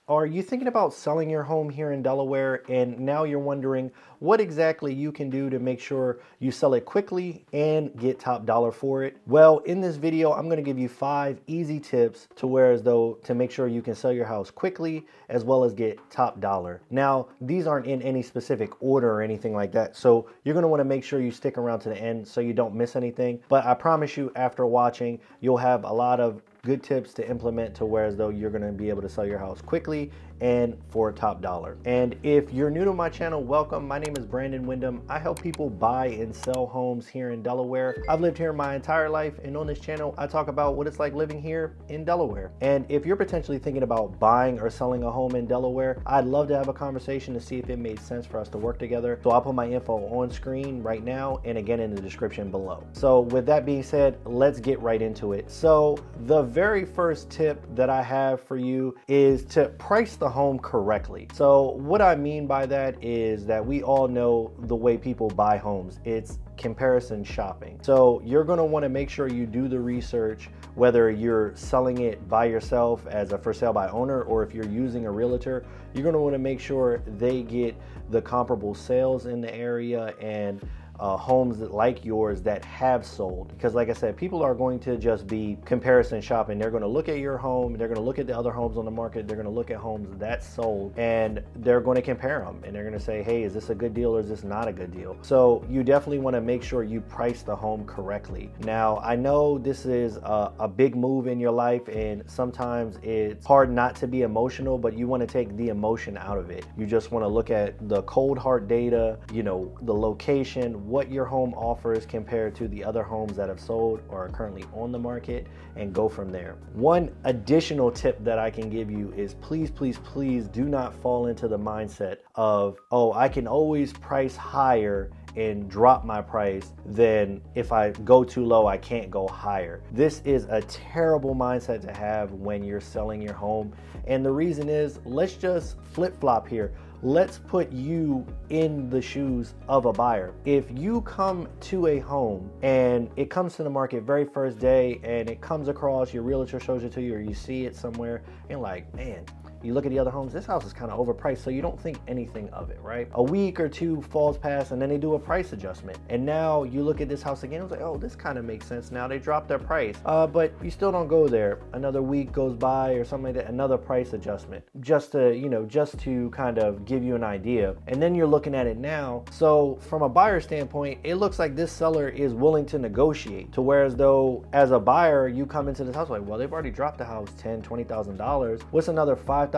Are you thinking about selling your home here in Delaware and now you're wondering what exactly you can do to make sure you sell it quickly and get top dollar for it? Well, in this video, I'm going to give you 5 easy tips to make sure you can sell your house quickly as well as get top dollar. Now, these aren't in any specific order or anything like that, so you're going to want to make sure you stick around to the end so you don't miss anything. But I promise you, after watching, you'll have a lot of good tips to implement to where as though you're going to be able to sell your house quickly and for top dollar. And if you're new to my channel, welcome. My name is Brandon Windom. I help people buy and sell homes here in Delaware. I've lived here my entire life, and on this channel I talk about what it's like living here in Delaware. And if you're potentially thinking about buying or selling a home in Delaware, I'd love to have a conversation to see if it made sense for us to work together. So I'll put my info on screen right now and again in the description below. So with that being said, let's get right into it. So the very first tip that I have for you is to price the home correctly. So what I mean by that is that we all know the way people buy homes. It's comparison shopping. So you're going to want to make sure you do the research, whether you're selling it by yourself as a for sale by owner or if you're using a realtor. You're going to want to make sure they get the comparable sales in the area and homes like yours that have sold. Because like I said, people are going to just be comparison shopping. They're going to look at your home, they're going to look at the other homes on the market, they're going to look at homes that sold, and they're going to compare them, and they're going to say, hey, is this a good deal or is this not a good deal? So you definitely want to make sure you price the home correctly. Now, I know this is a big move in your life, and sometimes it's hard not to be emotional, but you want to take the emotion out of it. You just want to look at the cold hard data, you know, the location, what your home offers compared to the other homes that have sold or are currently on the market, and go from there. One additional tip that I can give you is please, please, please do not fall into the mindset of, oh, I can always price higher and drop my price, then if I go too low, I can't go higher. This is a terrible mindset to have when you're selling your home. And the reason is, let's just flip-flop here. Let's put you in the shoes of a buyer. If you come to a home and it comes to the market very first day and it comes across, your realtor shows it to you or you see it somewhere, and like, man, you look at the other homes, this house is kind of overpriced, so you don't think anything of it, right? A week or two falls past and then they do a price adjustment. And now you look at this house again, it's like, oh, this kind of makes sense now. They dropped their price, but you still don't go there. Another week goes by or something like that, another price adjustment, just to kind of give you an idea. And then you're looking at it now. So from a buyer standpoint, it looks like this seller is willing to negotiate, to whereas though as a buyer, you come into this house like, well, they've already dropped the house $10,000, $20,000. What's another $5,000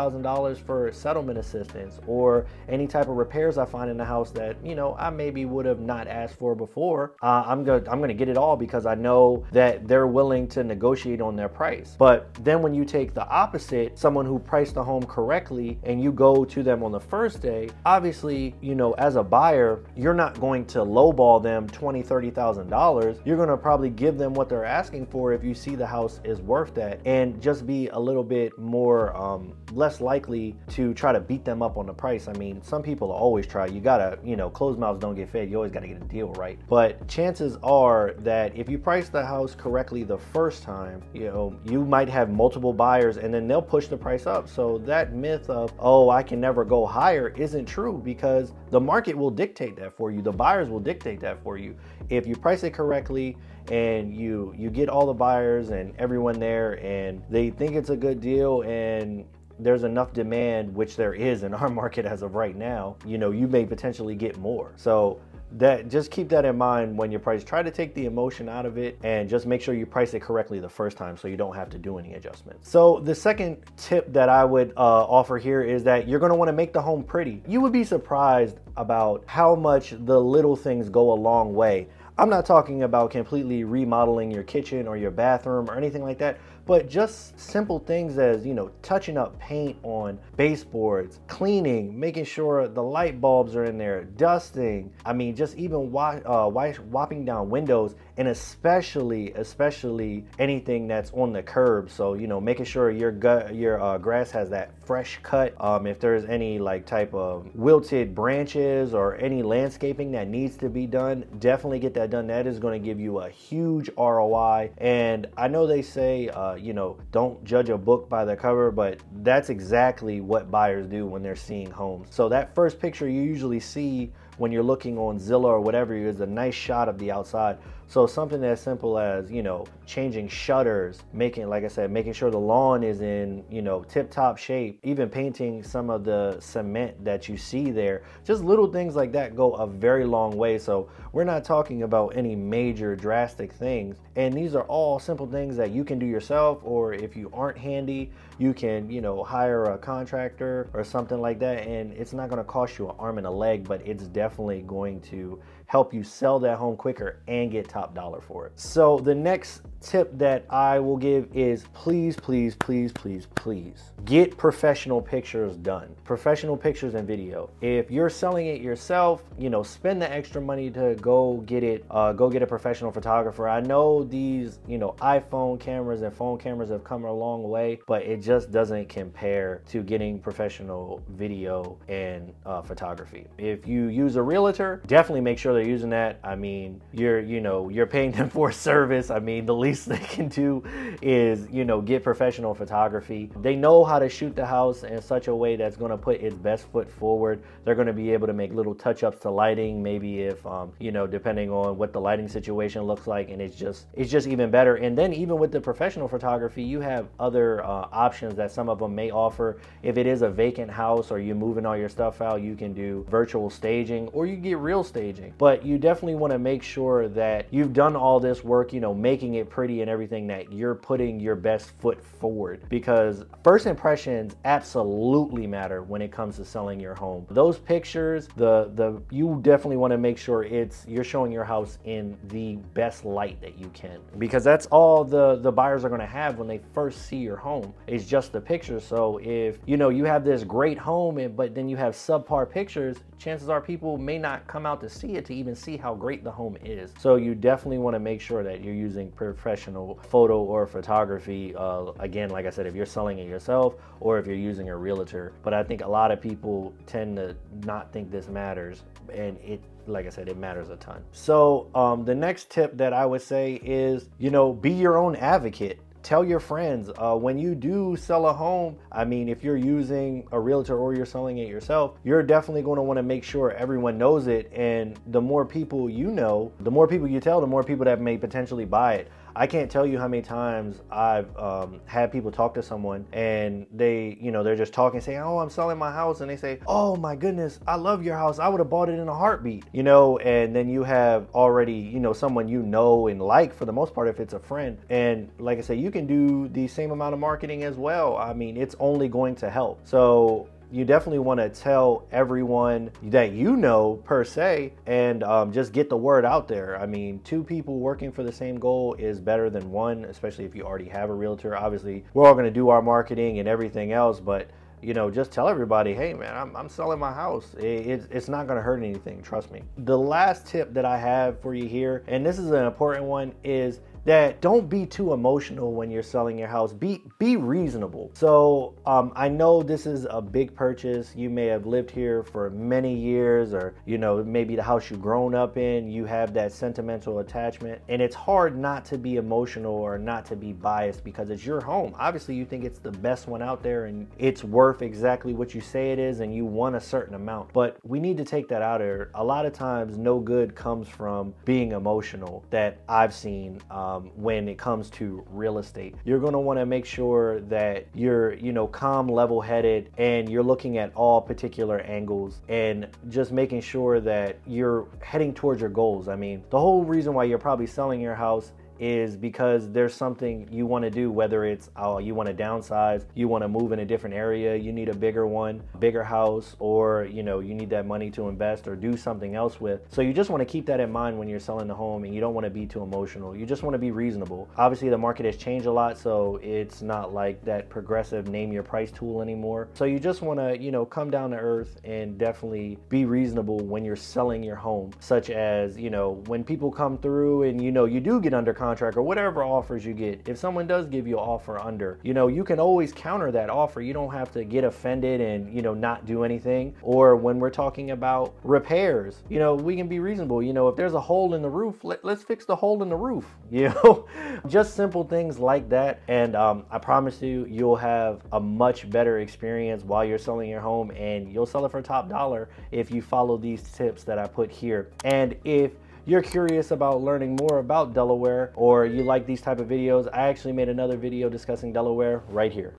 for settlement assistance or any type of repairs I find in the house that, you know, I maybe would have not asked for before? I'm gonna get it all because I know that they're willing to negotiate on their price. But then when you take the opposite, someone who priced the home correctly, and you go to them on the first day, obviously, you know, as a buyer, you're not going to lowball them $20,000, $30,000. You're gonna probably give them what they're asking for if you see the house is worth that, and just be a little bit more less likely to try to beat them up on the price. I mean, some people always try. You gotta, you know, closed mouths don't get fed. You always gotta get a deal, right? But chances are that if you price the house correctly the first time, you know, you might have multiple buyers and then they'll push the price up. So that myth of, oh, I can never go higher isn't true, because the market will dictate that for you. The buyers will dictate that for you. If you price it correctly and you get all the buyers and everyone there and they think it's a good deal and there's enough demand, which there is in our market as of right now, you know, you may potentially get more. So that, just keep that in mind when you price. Try to take the emotion out of it and just make sure you price it correctly the first time so you don't have to do any adjustments. So the second tip that I would offer here is that you're going to want to make the home pretty. You would be surprised about how much the little things go a long way. I'm not talking about completely remodeling your kitchen or your bathroom or anything like that, but just simple things as, you know, touching up paint on baseboards, cleaning, making sure the light bulbs are in there, dusting. I mean, just even wiping down windows, and especially anything that's on the curb. So, you know, making sure your grass has that fresh cut. If there's any like type of wilted branches or any landscaping that needs to be done, definitely get that done. That is going to give you a huge ROI. And I know they say you know, don't judge a book by the cover, but that's exactly what buyers do when they're seeing homes. So that first picture you usually see when you're looking on Zillow or whatever is a nice shot of the outside. So something as simple as, you know, changing shutters, making, like I said, making sure the lawn is in, you know, tip-top shape, even painting some of the cement that you see there. Just little things like that go a very long way. So we're not talking about any major drastic things. And these are all simple things that you can do yourself, or if you aren't handy, you can, you know, hire a contractor or something like that. And it's not going to cost you an arm and a leg, but it's definitely going to help you sell that home quicker and get top dollar for it. So the next tip that I will give is please, please, please, please, please get professional pictures done. Professional pictures and video. If you're selling it yourself, you know, spend the extra money to go get a professional photographer. I know these, you know, iPhone cameras and phone cameras have come a long way, but it just doesn't compare to getting professional video and photography. If you use a realtor, definitely make sure they're using that. I mean, you're paying them for a service. I mean, the least they can do is, you know, get professional photography. They know how to shoot the house in such a way that's going to put its best foot forward. They're going to be able to make little touch-ups to lighting, maybe if you know, depending on what the lighting situation looks like, and it's just even better. And then even with the professional photography, you have other options that some of them may offer. If it is a vacant house or you're moving all your stuff out, you can do virtual staging or you get real staging. But you definitely want to make sure that you've done all this work, you know, making it pretty and everything, that you're putting your best foot forward, because first impressions absolutely matter when it comes to selling your home. Those pictures, you definitely want to make sure you're showing your house in the best light that you can, because that's all the buyers are going to have when they first see your home. It's just the pictures. So if, you know, you have this great home but then you have subpar pictures, chances are people may not come out to see it to even see how great the home is. So you definitely want to make sure that you're using professional photo or photography. Again, like I said, if you're selling it yourself or if you're using a realtor. But I think a lot of people tend to not think this matters, and like I said, it matters a ton. So the next tip that I would say is, you know, be your own advocate. Tell your friends when you do sell a home. I mean, if you're using a realtor or you're selling it yourself, you're definitely going to want to make sure everyone knows it. And the more people you know, the more people you tell, the more people that may potentially buy it. I can't tell you how many times I've had people talk to someone and they're just talking, saying, oh, I'm selling my house. And they say, oh my goodness, I love your house. I would have bought it in a heartbeat, you know, and then you have already, you know, someone you know and like, for the most part, if it's a friend. And like I say, you can do the same amount of marketing as well. I mean, it's only going to help. So you definitely want to tell everyone that you know, per se, and just get the word out there. I mean, 2 people working for the same goal is better than 1, especially if you already have a realtor. Obviously, we're all going to do our marketing and everything else, but you know, just tell everybody, hey man, I'm selling my house. It's not going to hurt anything, trust me. The last tip that I have for you here, and this is an important one, is that don't be too emotional when you're selling your house. Be reasonable. So I know this is a big purchase. You may have lived here for many years, or you know, maybe the house you've grown up in, you have that sentimental attachment, and it's hard not to be emotional or not to be biased because it's your home. Obviously you think it's the best one out there and it's worth exactly what you say it is and you want a certain amount, but we need to take that out of there. A lot of times no good comes from being emotional that I've seen when it comes to real estate. You're going to want to make sure that you're, you know, calm, level-headed, and you're looking at all particular angles and just making sure that you're heading towards your goals. I mean, the whole reason why you're probably selling your house is because there's something you want to do, whether it's you want to downsize, you want to move in a different area, you need a bigger one, bigger house, or you know, you need that money to invest or do something else with. So you just want to keep that in mind when you're selling the home, and you don't want to be too emotional. You just want to be reasonable. Obviously the market has changed a lot, so it's not like that progressive name your price tool anymore. So you just want to, you know, come down to earth and definitely be reasonable when you're selling your home, such as, you know, when people come through and you know, you do get under contract or whatever offers you get. If someone does give you an offer under, you know, you can always counter that offer. You don't have to get offended and, you know, not do anything. Or when we're talking about repairs, you know, we can be reasonable. You know, if there's a hole in the roof, let's fix the hole in the roof, you know, just simple things like that. And I promise you, you'll have a much better experience while you're selling your home, and you'll sell it for top dollar if you follow these tips that I put here. And if you're curious about learning more about Delaware, or you like these type of videos, I actually made another video discussing Delaware right here.